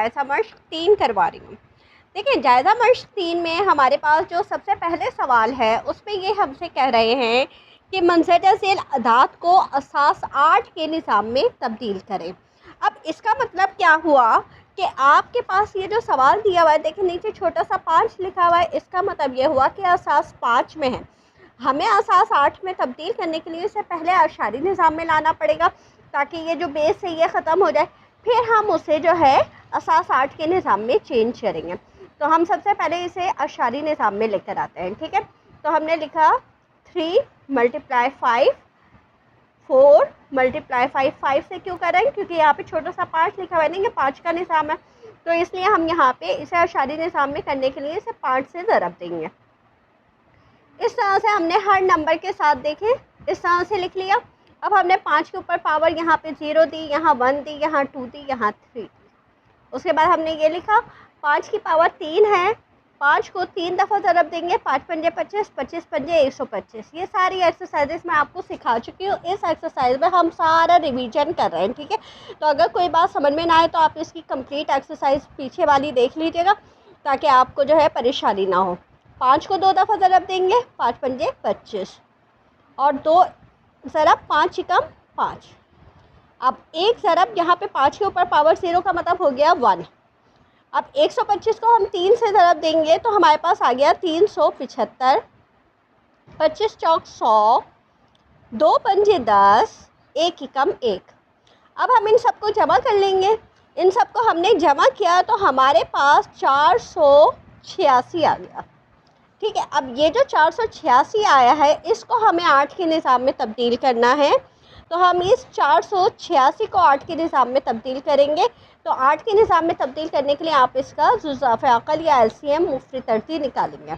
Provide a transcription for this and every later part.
जायज़ा मश्क 3 करवा रही हूँ। देखिए जायज़ा मश्क 3 में हमारे पास जो सबसे पहले सवाल है उसमें ये हमसे कह रहे हैं कि मंज़र ज़ेल अदाद को असास 8 के निज़ाम में तब्दील करें। अब इसका मतलब क्या हुआ कि आपके पास ये जो सवाल दिया हुआ है, देखिए नीचे छोटा सा 5 लिखा हुआ है, इसका मतलब ये हुआ कि असास 5 में है, हमें असास 8 में तब्दील करने के लिए इसे पहले अशारी निज़ाम में लाना पड़ेगा ताकि ये जो बेस है ये ख़त्म हो जाए, फिर हम उसे जो है असास 8 के निज़ाम में चेंज करेंगे। तो हम सबसे पहले इसे अशारी निज़ाम में लेकर आते हैं, ठीक है। तो हमने लिखा 3 × 5 4 × 5 5 से क्यों कर रहे हैं, क्योंकि यहाँ पे छोटा सा 5 लिखा हुआ है ना, ये 5 का निज़ाम है, तो इसलिए हम यहाँ पे इसे अशारी निज़ाम में करने के लिए इसे 5 से ज़रब देंगे। इस तरह से हमने हर नंबर के साथ देखें इस तरह से लिख लिया। अब हमने 5 के ऊपर पावर यहाँ पे 0 दी, यहाँ 1 दी, यहाँ 2 दी, यहाँ 3 दी। उसके बाद हमने ये लिखा 5 की पावर 3 है, 5 को 3 दफ़ा ज़रब देंगे, 5 पंजे 25, 25 पंजे 125। ये सारी एक्सरसाइजेस मैं आपको सिखा चुकी हूँ। इस एक्सरसाइज में हम सारा रिवीजन कर रहे हैं, ठीक है। तो अगर कोई बात समझ में ना आए तो आप इसकी कंप्लीट एक्सरसाइज पीछे वाली देख लीजिएगा ताकि आपको जो है परेशानी ना हो। 5 को 2 दफ़ा ज़रब देंगे, 5 पंजे 25 और 2 ज़रब 5 एकम 5। अब एक ज़रब यहाँ पे 5 के ऊपर पावर 0 का मतलब हो गया 1। अब 125 को हम 3 से ज़रब देंगे तो हमारे पास आ गया 375, 25 चौक 100, 2 पंजे 10, 1 एकम 1। अब हम इन सबको जमा कर लेंगे। इन सबको हमने जमा किया तो हमारे पास 486 आ गया, ठीक है। अब ये जो 486 आया है इसको हमें 8 के निज़ाम में तब्दील करना है, तो हम इस 486 को 8 के निज़ाम में तब्दील करेंगे। तो 8 के निज़ाम में तब्दील करने के लिए आप इसका जुज़ाफ़े अक़ल या LCM मुफ़्ती तरतीब निकालेंगे।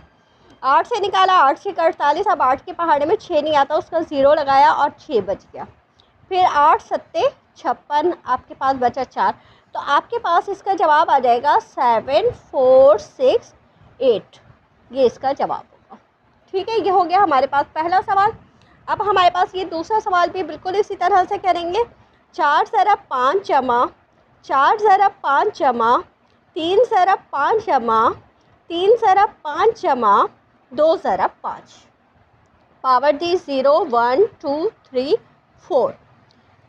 8 से निकाला, 8 से 48, अब 8 के पहाड़े में 6 नहीं आता, उसका 0 लगाया और 6 बच गया। फिर 8 सत्ते 56, आपके पास बचा 4, तो आपके पास इसका जवाब आ जाएगा 7468। ये इसका जवाब होगा, ठीक है। ये हो गया हमारे पास पहला सवाल। अब हमारे पास ये दूसरा सवाल भी बिल्कुल इसी तरह से करेंगे। 4 ज़रब 5 जमा 4 ज़रब 5 जमा 3 ज़रब 5 जमा 3 ज़रब 5 जमा 2 ज़रब 5, पावर दी 0 1 2 3 4।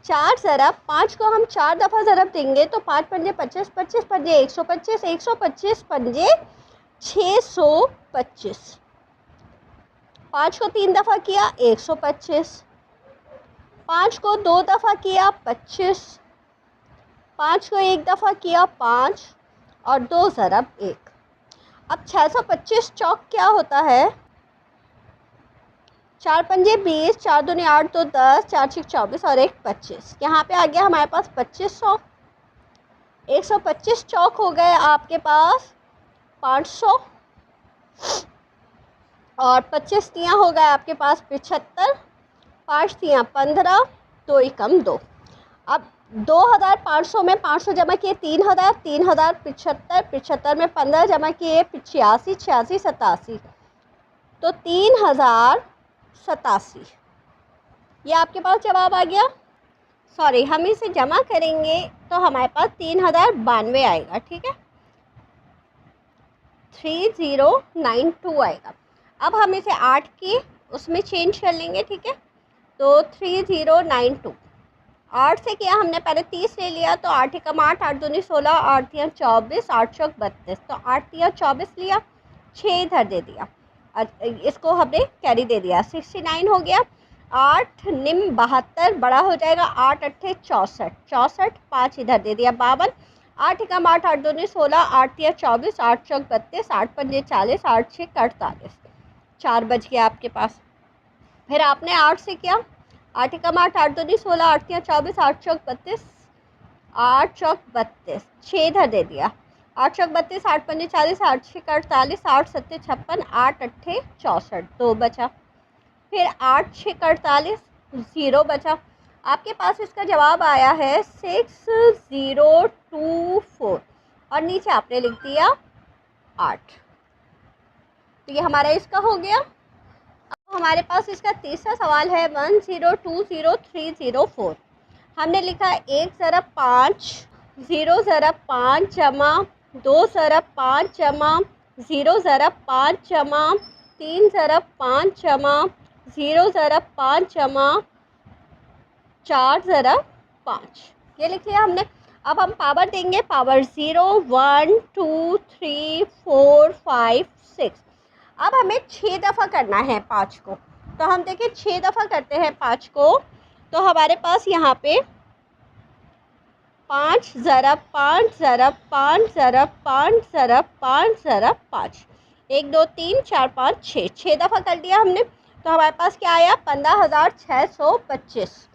4 ज़रब 5 को हम 4 दफ़ा ज़रब देंगे तो 5 पंजे 25, 25 पंजे 125, 125 पंजे 625। 5 को 3 दफ़ा किया 125, 5 को 2 दफ़ा किया 25, 5 को 1 दफ़ा किया 5 और 2 ज़रब 1। अब 625 चौक क्या होता है, 4 पंजे 20, 4 दूनी 8, 2 10, 4 छिक 24 और 1 25। यहाँ पे आ गया हमारे पास 2500। 125 चौक हो गए आपके पास 500 और 25 तियाँ हो गए आपके पास 75, 5 तियाँ 15, 2 एकम 2। अब 2500 में 500 जमा किए 3000, 3000 75, 75 में 15 जमा किए 86, 86 87, तो 3087। ये आपके पास जवाब आ गया। सॉरी, हम इसे जमा करेंगे तो हमारे पास 3092 आएगा, ठीक है, 3092 आएगा। अब हम इसे 8 की उसमें चेंज कर लेंगे, ठीक है। तो 3092 8 से किया हमने, पहले 30 ले लिया तो 8 एकम 8, 8 दूनी 16, 8 तियाँ 24, 8 चौक 32, तो 8 तियाँ 24 लिया, 6 इधर दे दिया, इसको हमने कैरी दे दिया, 69 हो गया। 8 निम 72 बड़ा हो जाएगा, 8 अट्ठे 64, 64 5 इधर दे दिया 52, 8 एकम 8, 8 दूनी 16, 8 तियाँ 24, 8 चौक 32, 8 पंजे 40, 8 छिक 48, 4 बच गया आपके पास। फिर आपने 8 से किया, 8 एकम 8, 8 दूनी 16, 8 तियाँ 24, 8 चौक 32, 8 चौक 32, 6 इधर दे दिया, 8 चौक 32, 8 पंजे 40, 8 छिक 48, 8 सत्ते 56, 8 अट्ठे 64, 2 बचा। फिर 8 छिक 48, 0 बचा। आपके पास इसका जवाब आया है 6024 और नीचे आपने लिख दिया 8। तो ये हमारा इसका हो गया। अब हमारे पास इसका तीसरा सवाल है 1020 304। हमने लिखा 1 ज़रब 5 0 ज़रब 5 जमा 2 ज़रब 5 जमा 0 ज़रब 5 जमा 3 ज़रब 5 जमा 0 ज़रब 5 जमा 4 ज़रब 5। ये लिख लिया हमने। अब हम पावर देंगे, पावर 0 1 2 3 4 5 6। अब हमें 6 दफ़ा करना है 5 को, तो हम देखिए 6 दफ़ा करते हैं 5 को, तो हमारे पास यहाँ पे 5 ज़रब 5 ज़रब 5 ज़रब 5 ज़रब 5 ज़रब 5, 1 2 3 4 5 6, 6 दफ़ा कर दिया हमने। तो हमारे पास क्या आया? 15,625।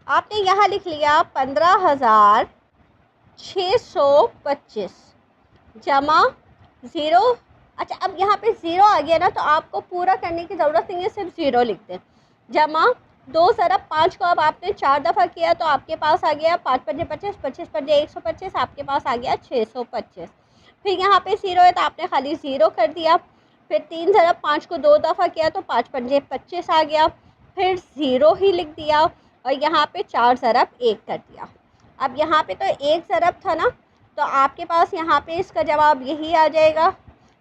आपने यहाँ लिख लिया 15,625 जमा 0। अच्छा, अब यहाँ पे 0 आ गया ना, तो आपको पूरा करने की ज़रूरत नहीं है, सिर्फ 0 लिख दें। जमा 2 ज़रब 5 को अब आपने 4 दफ़ा किया, तो आपके पास आ गया 5 पंजे 25, 25 पंजे 125, आपके पास आ गया 625। फिर यहाँ पे 0 है तो आपने खाली 0 कर दिया। फिर 3 ज़रब 5 को 2 दफ़ा किया तो 5 पंजे 25 आ गया, फिर 0 ही लिख दिया और यहाँ पे 4 ज़रब 1 कर दिया। अब यहाँ पे तो 1 ज़रब था ना, तो आपके पास यहाँ पे इसका जवाब यही आ जाएगा।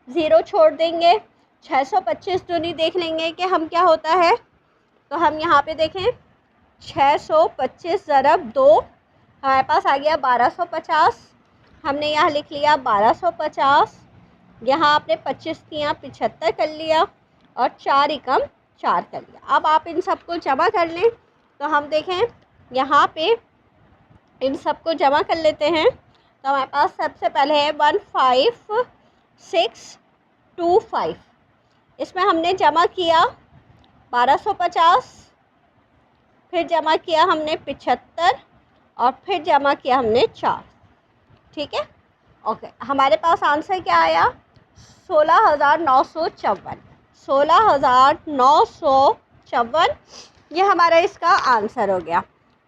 0 छोड़ देंगे, 625 दूनी देख लेंगे कि हम क्या होता है। तो हम यहाँ पे देखें 625 ज़रब 2, हमारे पास आ गया 1250। हमने यहाँ लिख लिया 1250, यहाँ आपने 25 किया 75 कर लिया और 4 एकम 4 कर लिया। अब आप इन सबको जमा कर लें, तो हम देखें यहाँ पे इन सबको जमा कर लेते हैं। तो हमारे पास सबसे पहले है 15625, इसमें हमने जमा किया 1250, फिर जमा किया हमने 75 और फिर जमा किया हमने 4। ठीक है, ओके। हमारे पास आंसर क्या आया? 16,954। 16,954 ये हमारा इसका आंसर हो गया।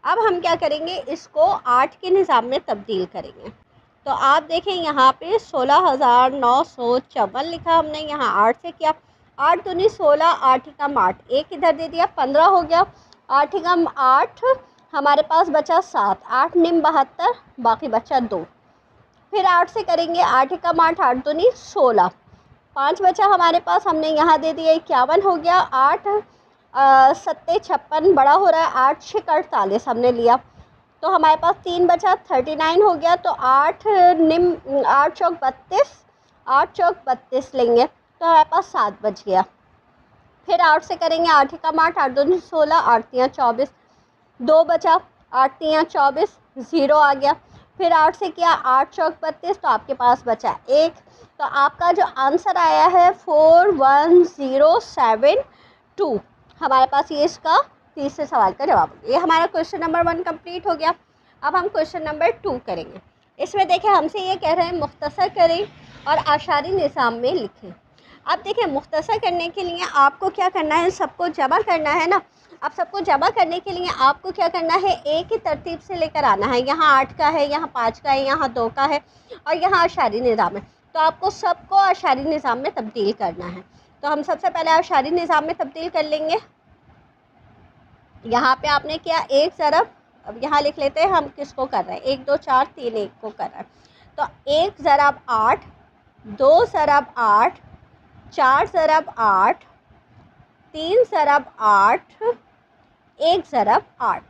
अब हम क्या करेंगे, इसको 8 के निज़ाम में तब्दील करेंगे। तो आप देखें यहाँ पे 16,954 लिखा हमने, यहाँ 8 से किया। 8 दूनी 16, 8 एकम 8, एक इधर दे दिया 15 हो गया। 8 एकम 8, हमारे पास बचा 7, 8 निम 72, बाकी बचा 2। फिर 8 से करेंगे, 8 एकम 8, 8 दूनी 16, 5 बचा हमारे पास, हमने यहाँ दे दिया 51 हो गया। 8 सत्ते 56 बड़ा हो रहा है, 8 छः 48 हमने लिया, तो हमारे पास 3 बचा 39 हो गया। तो 8 निम 8 चौक 32, 8 चौक 32 लेंगे, तो हमारे पास 7 बच गया। फिर 8 से करेंगे, 8 एकम 8, 8 दूनी 16, 8 तियाँ 24, 2 बचा, 8 तियाँ 24, 0 आ गया। फिर 8 से किया, 8 चौक 32, तो आपके पास बचा 1। तो आपका जो आंसर आया है 41072, हमारे पास ये इसका तीसरे सवाल का जवाब है। ये हमारा क्वेश्चन नंबर 1 कंप्लीट हो गया। अब हम क्वेश्चन नंबर 2 करेंगे। इसमें देखें हमसे ये कह रहे हैं मुख्तसर करें और आशारी निज़ाम में लिखें। अब देखिए मुख्तसर करने के लिए आपको क्या करना है, सबको जमा करना है ना। अब सबको जमा करने के लिए आपको क्या करना है, एक ही तरतीब से लेकर आना है। यहाँ 8 का है, यहाँ 5 का है, यहाँ 2 का है और यहाँ आशारी निज़ाम है। तो आपको सबको आशारी निज़ाम में तब्दील करना है। तो हम सबसे पहले आशारी निज़ाम में तब्दील कर लेंगे। यहाँ पे आपने किया 1 ज़रब, अब यहाँ लिख लेते हैं हम किसको कर रहे हैं, 1 2 4 3 1 को कर रहे हैं। तो 1 ज़रब 8, 2 ज़रब 8, 4 ज़रब 8, 3 ज़रब 8, 1 ज़रब 8।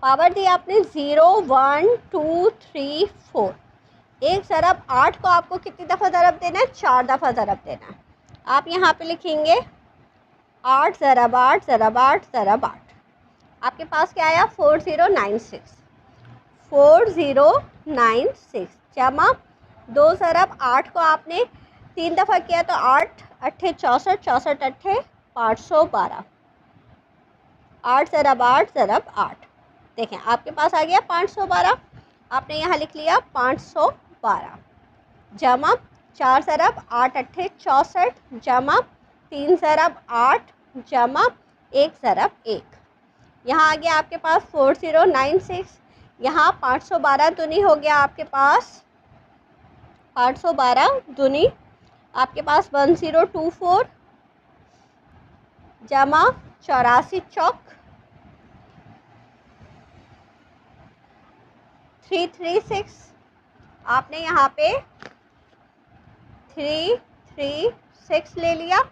पावर दी आपने 0 1 2 3 4। 1 ज़रब 8 को आपको कितनी दफ़ा ज़रब देना है, 4 दफ़ा ज़रब देना है। आप यहाँ पे लिखेंगे 8 ज़रब 8 ज़रब 8 ज़रब 8, आपके पास क्या आया 4096। 4096 जमा 2 ज़रब 8 को आपने 3 दफ़ा किया, तो 8 अट्ठे 64, 64 अट्ठे 512, 8 ज़रब 8 ज़रब 8। देखें आपके पास आ गया 512, आपने यहाँ लिख लिया 512 जमा 4 ज़रब 8 अट्ठे 64 जमा 3 ज़रब 8 जमा 1 ज़रब 1। यहाँ आ गया आपके पास 4096, यहाँ 512 दूनी हो गया आपके पास, 512 दूनी आपके पास 1024 जमा 84 चौक 336, आपने यहाँ पे 336 ले लिया,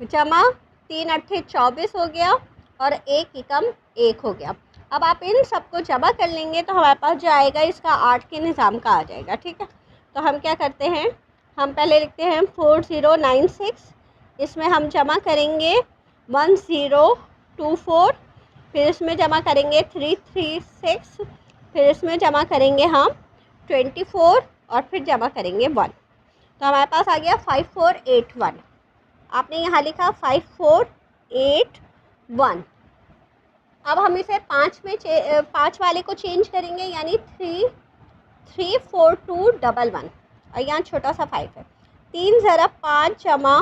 जमा 3 अट्ठे 24 हो गया और 1 एकम 1 हो गया। अब आप इन सबको जमा कर लेंगे तो हमारे पास जो आएगा इसका 8 के निज़ाम का आ जाएगा। ठीक है, तो हम क्या करते हैं, हम पहले लिखते हैं 4096, इसमें हम जमा करेंगे 1024, फिर इसमें जमा करेंगे 336, फिर इसमें जमा करेंगे हम 24 और फिर जमा करेंगे 1। तो हमारे पास आ गया 5481। आपने यहाँ लिखा 5481। अब हम इसे 5 में 5 वाले को चेंज करेंगे, यानी 34211 और यहाँ छोटा सा 5 है। 3 ज़रब 5 जमा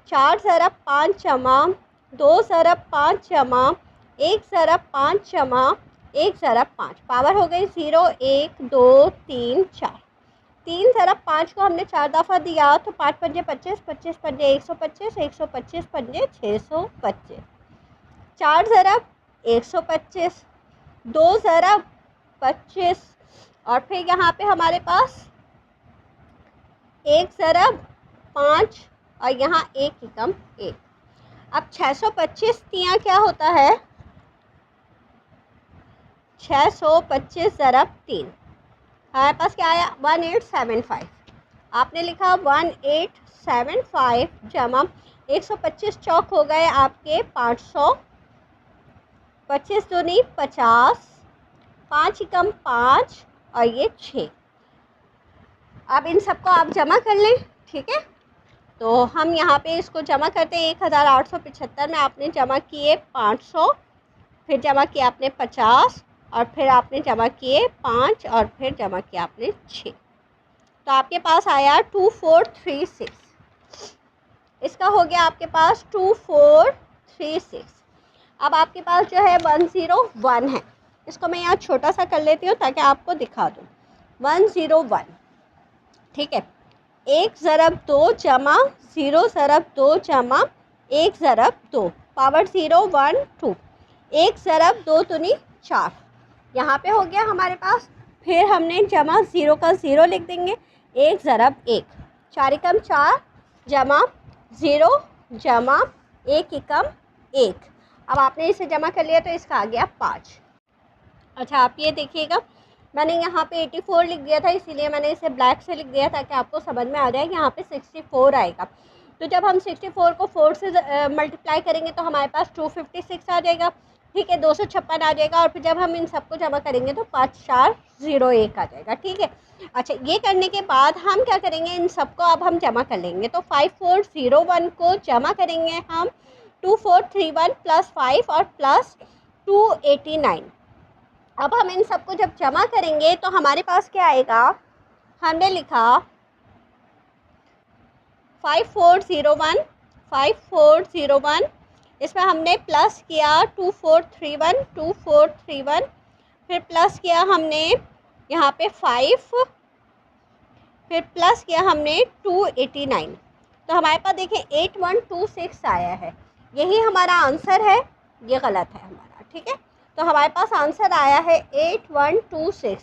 4 ज़रब 5 जमा 2 ज़रब 5 जमा 1 ज़रब 5 जमा 1 ज़रब 5, पावर हो गई 0 1 2 3 4। 3 ज़रब 5 को हमने 4 दफ़ा दिया तो 5 पंजे 25, 25 पंजे 125, 125 पंजे 625। 4 ज़रब 125, 2 ज़रब 25 और फिर यहाँ पे हमारे पास 1 ज़रब 5 और यहाँ 1 एकम 1। अब 625 तियाँ क्या होता है, 625 ज़रब 3, हमारे पास क्या आया 1875। आपने लिखा 1875 जमा 125 चौक हो गए आपके 500, 25 दूनी 50, 5 एकम 5 और ये 6। अब इन सबको आप जमा कर लें। ठीक है, तो हम यहाँ पे इसको जमा करते हैं। 1875 में आपने जमा किए 500, फिर जमा किया आपने 50 और फिर आपने जमा किए 5 और फिर जमा किया आपने 6, तो आपके पास आया 2436। इसका हो गया आपके पास 2436। अब आपके पास जो है 101 है, इसको मैं यहाँ छोटा सा कर लेती हूँ ताकि आपको दिखा दूँ। 101, ठीक है, 1 ज़रब 2 जमा 0 ज़रब 2 जमा 1 ज़रब 2, पावर 0 1 2, 1 ज़रब 2 दूनी 4, यहाँ पे हो गया हमारे पास। फिर हमने जमा 0 का 0 लिख देंगे, 1 ज़रब 1, 4 एकम 4 जमा 0 जमा 1 एकम 1। अब आपने इसे जमा कर लिया तो इसका आ गया 5। अच्छा, आप ये देखिएगा, मैंने यहाँ पे 84 लिख दिया था, इसीलिए मैंने इसे ब्लैक से लिख दिया ताकि आपको समझ में आ जाए कि यहाँ पे 64 आएगा। तो जब हम 64 को 4 से मल्टीप्लाई करेंगे तो हमारे पास 256 आ जाएगा। ठीक है, 256 आ जाएगा और फिर जब हम इन सबको जमा करेंगे तो 5401 आ जाएगा। ठीक है, अच्छा, ये करने के बाद हम क्या करेंगे, इन सबको अब हम जमा कर लेंगे। तो 5401 को जमा करेंगे हम 2431 प्लस 5 और प्लस 289। अब हम इन सबको जब जमा करेंगे तो हमारे पास क्या आएगा, हमने लिखा 5401, 5401, इसमें हमने प्लस किया 2431, 2431, फिर प्लस किया हमने यहाँ पे 5, फिर प्लस किया हमने 289। तो हमारे पास देखिए 8126 आया है, यही हमारा आंसर है, ये गलत है हमारा। ठीक है, तो हमारे पास आंसर आया है 8126।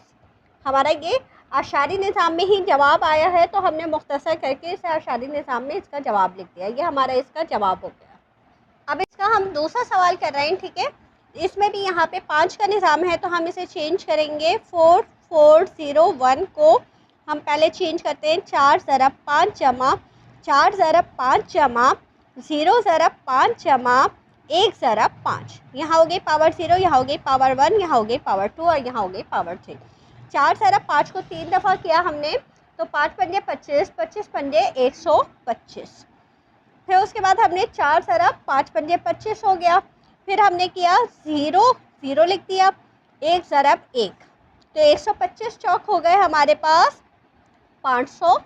हमारा ये आशारी निज़ाम में ही जवाब आया है, तो हमने मुख्तसर करके इसे आशारी निज़ाम में इसका जवाब लिख दिया। ये हमारा इसका जवाब हो गया। अब इसका हम दूसरा सवाल कर रहे हैं। ठीक है, इसमें भी यहाँ पे 5 का निज़ाम है, तो हम इसे चेंज करेंगे। 4401 को हम पहले चेंज करते हैं 4 ज़रब 5 जमा 4 ज़रब 5 जमा 0 ज़रब 5 जमा 1 ज़रब 5, यहाँ हो गई पावर 0, यहाँ हो गई पावर 1, यहाँ हो गई पावर 2 और यहाँ हो गई पावर 3। 4 ज़रब 5 को 3 दफ़ा किया हमने, तो 5 पंजे 25, 25 पंजे 125। फिर उसके बाद हमने 4 ज़रब 5 पंजे 25 हो गया, फिर हमने किया 0 0 लिख दिया, 1 ज़रब 1, तो 125 चौक हो गए हमारे पास 500,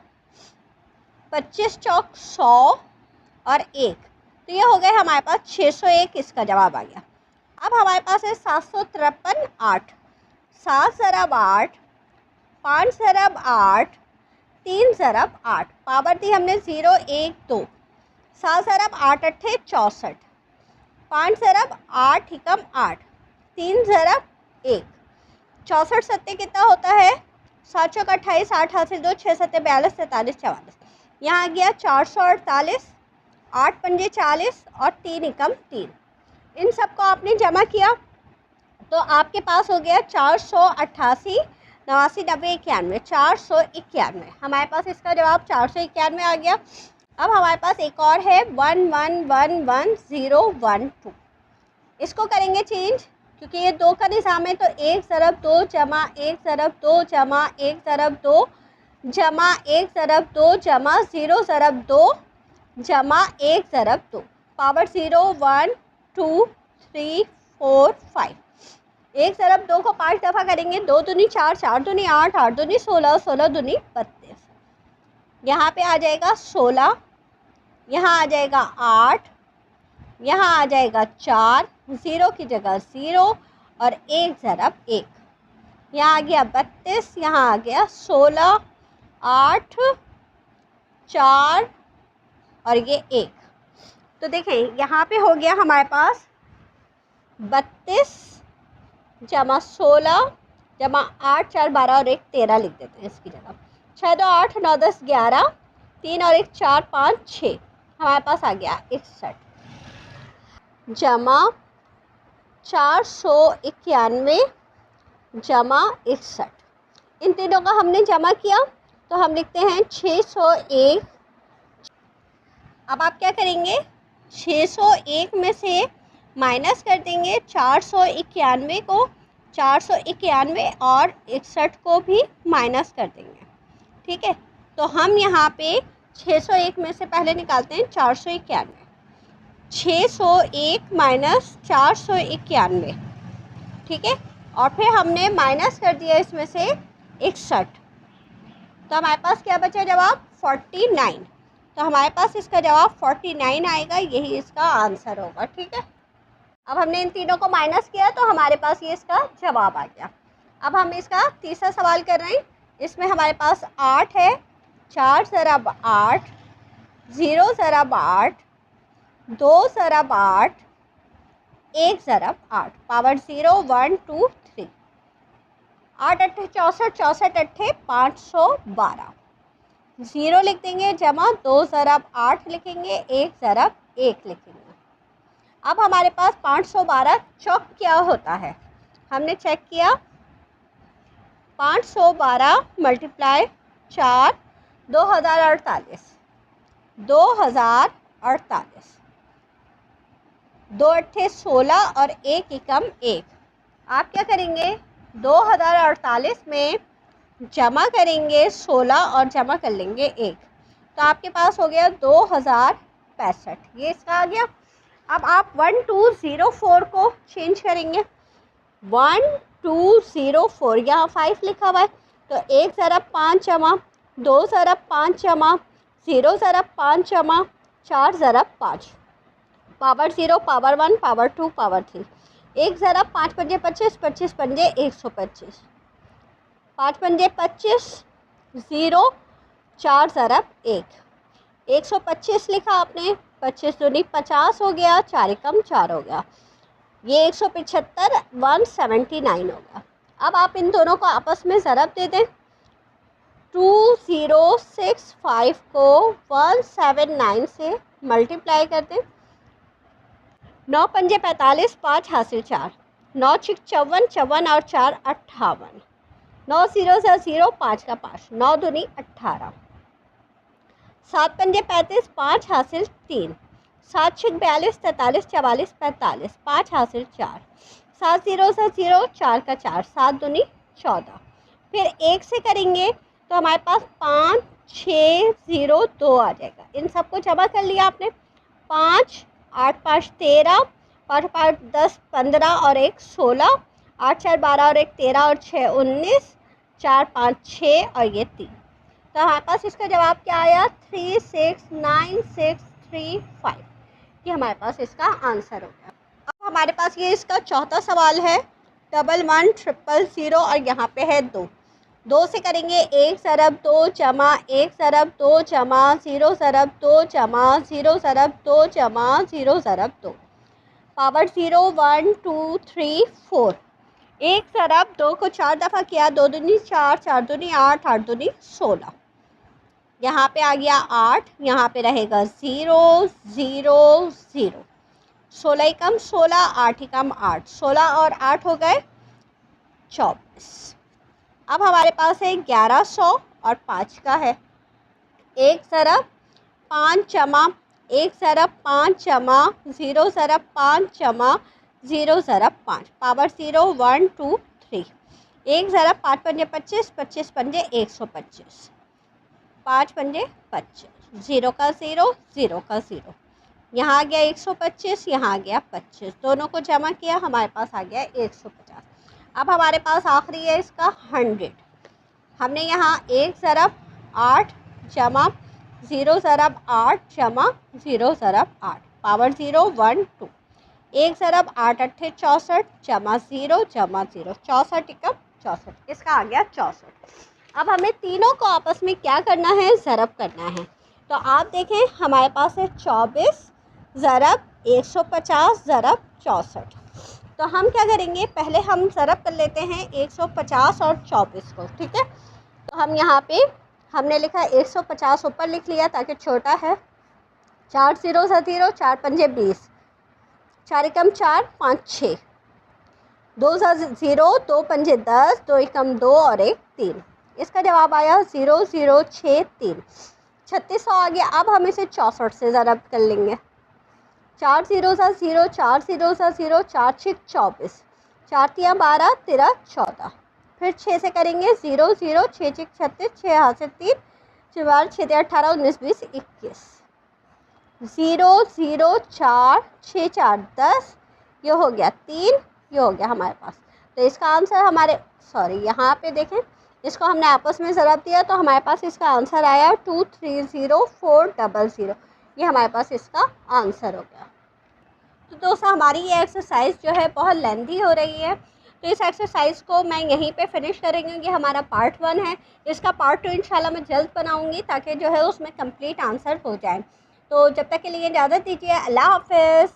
25 चौक 100 और 1, तो ये हो गए हमारे पास 601। इसका जवाब आ गया। अब हमारे पास है 753 8, 7 ज़रब 8, 5 ज़रब 8, 3 ज़रब 8, पावर दी हमने 0 1 2, 7 ज़रब 8 अट्ठे 64, 5 ज़रब 8 एकम 8, 3 ज़रब 1, 64 सत्ते कितना होता है, 7 चौक 28, 8 हासिल 2, 6 सत्ते 42, 43 44। यहाँ आ गया 448, 8 पंजे 40 और 3 एकम 3। इन सबको आपने जमा किया तो आपके पास हो गया 488, 89, 90, 91, 491। हमारे पास इसका जवाब 491 आ गया। अब हमारे पास एक और है 111012। इसको करेंगे चेंज, क्योंकि ये 2 का निज़ाम है, तो 1 ज़रब 2 जमा 1 ज़रब 2 जमा 1 ज़रब 2 जमा 1 ज़रब 2 जमा 0 ज़रब 2 जमा 1 ज़रब 2, पावर 0 1 2 3 4 5। 1 ज़रब 2 को 5 दफ़ा करेंगे, 2 दूनी 4, 4 दूनी 8, 8 दूनी 16, 16 दूनी 32। यहाँ पे आ जाएगा 16, यहाँ आ जाएगा 8, यहाँ आ जाएगा 4, 0 की जगह 0 और 1 ज़रब 1। यहाँ आ गया 32, यहाँ आ गया 16, 8, 4 और ये 1। तो देखें यहाँ पे हो गया हमारे पास 32 जमा 16 जमा 8, 4 12 और 1 13 लिख देते हैं इसकी जगह। 6 2 8 9 10 11, 3 और 1 4 5 6, हमारे पास आ गया 61 जमा 491 जमा 61। इन तीनों का हमने जमा किया तो हम लिखते हैं 601। अब आप क्या करेंगे, 601 में से माइनस कर देंगे 491 को, 491 और 61 को भी माइनस कर देंगे। ठीक है, तो हम यहाँ पे 601 में से पहले निकालते हैं 491। 601 माइनस 491, ठीक है, और फिर हमने माइनस कर दिया इसमें से 61, तो हमारे पास क्या बचा जवाब 49। तो हमारे पास इसका जवाब 49 आएगा, यही इसका आंसर होगा। ठीक है, अब हमने इन तीनों को माइनस किया तो हमारे पास ये इसका जवाब आ गया। अब हम इसका तीसरा सवाल कर रहे हैं। इसमें हमारे पास 8 है, 4 ज़रब 8, 0 ज़रब 8, 2 ज़रब 8, 1 ज़रब 8, पावर 0 1 2 3। 8 अट्ठे 64, 64 अट्ठे 512। 0 लिख देंगे जमा 2 ज़रब 8 लिखेंगे, 1 ज़रब 1 लिखेंगे। अब हमारे पास 512 चौक क्या होता है, हमने चेक किया। 512 मल्टीप्लाई 4, 2048, 2048। 2 अट्ठे 16 और 1 एकम 1। आप क्या करेंगे, 2048 में जमा करेंगे 16 और जमा कर लेंगे 1, तो आपके पास हो गया 2065। ये इसका आ गया। अब आप 1204 को चेंज करेंगे। 1204, यहाँ 5 लिखा हुआ है, तो 1 ज़रब 5 जमा 2 ज़रब 5 जमा 0 ज़रब 5 जमा 4 ज़रब 5, पावर 0 पावर 1 पावर 2 पावर 3। 1 ज़रब 5 पंजे 25, 25 पंजे 125, 5 पंजे 25, 0 4 ज़रब 1, 125 लिखा आपने। 25 दूनी 50 हो गया, 4 एकम 4 हो गया, ये 175 179 हो गया। अब आप इन दोनों को आपस में ज़रब दे दें। 2065 को 179 से मल्टीप्लाई कर दें। 9 पंजे 45, 5 हासिल 4, 9 छिक 54, 54 और 4 58, 9 0 से 0, 5 का 5, 9 दूनी 18, 7 पंजे 35, 5 हासिल 3, 7 छिक 42, 43, 44, 45, 5 हासिल 4, 7 0 से 0, 4 का 4, 7 दूनी 14। फिर 1 से करेंगे तो हमारे पास 5 6 0 2 आ जाएगा। इन सबको जमा कर लिया आपने। 5 8 5 13, 5 5 10 15 और 1 16, 8 4 12 और 1 13 और 6 19, 4 5 6 और ये 3। तो हमारे पास इसका जवाब क्या आया, 36965। ये हमारे पास इसका आंसर हो गया। अब हमारे पास ये इसका चौथा सवाल है, 111000 और यहाँ पे है 2। 2 से करेंगे 1 ज़रब 2 जमा 1 ज़रब 2 जमा 0 ज़रब 2 जमा 0 ज़रब 2 जमा 0 ज़रब 2। पावर 0 1 2 3 4। एक ज़रब 2 को 4 दफ़ा किया, 2 दूनी 4, 4 दूनी 8, 8 दूनी 16। यहाँ पे आ गया 8, यहाँ पे रहेगा 0 0 0। 16 ही कम 16, 8 ही कम 8, 16 और 8 हो गए 24। अब हमारे पास है 1100 और 5 का है। एक ज़रब 5 जमा, एक ज़रब 5 जमा 0 ज़रब 5 जमा 0 ज़रब 5, पावर 0 1 2 3। एक ज़रब 5 पंजे 25, 25 पंजे 125, 5 पंजे 25, 0 का 0, 0 का 0। यहाँ आ गया 125, यहाँ आ गया 25, दोनों को जमा किया, हमारे पास आ गया 150। अब हमारे पास आखिरी है इसका 100। हमने यहाँ एक ज़रब 8 जमा 0 ज़रब 8 जमा 0 ज़रब 8, पावर 0 1 2। एक ज़रब 8 अट्ठे 64 जमा 0 जमा 0, 64 एकम 64, इसका आ गया 64। अब हमें तीनों को आपस में क्या करना है, ज़रब करना है। तो आप देखें हमारे पास है 24 ज़रब 150 ज़रब 64। तो हम क्या करेंगे, पहले हम ज़रब कर लेते हैं 150 और 24 को, ठीक है। तो हम यहाँ पे हमने लिखा 150 ऊपर लिख लिया ताकि छोटा है, 4 0 0, 4 पंजे 20, 4 एकम 4, 5 6, 2 0, 2 पंजे 10, 2 एकम 2 और 1 3। इसका जवाब आया 0 0 6 3। 3600 आ गया। अब हम इसे 64 से ज़रब कर लेंगे। 4 0 सा 0, 4 0 सा 0, 4 6 24, 4 3 12, 13 14। फिर 6 से करेंगे 0 0, 6 6 36, 6 हाथ से 3, 4 6 18 19 20 21, 0 0 4 6 4 10। ये हो गया 3, ये हो गया हमारे पास। तो इसका आंसर हमारे यहाँ पे देखें, इसको हमने आपस में ज़रब दिया तो हमारे पास इसका आंसर आया 230400। ये हमारे पास इसका आंसर हो गया। तो दोस्तों हमारी ये एक्सरसाइज जो है बहुत लेंथी हो रही है, तो इस एक्सरसाइज को मैं यहीं पे फिनिश करेंगे। ये हमारा पार्ट 1 है, इसका पार्ट 2 इंशाल्लाह मैं जल्द बनाऊंगी ताकि जो है उसमें कंप्लीट आंसर हो जाए। तो जब तक के लिए इजाज़त दीजिए, अल्लाह हाफ़िज़।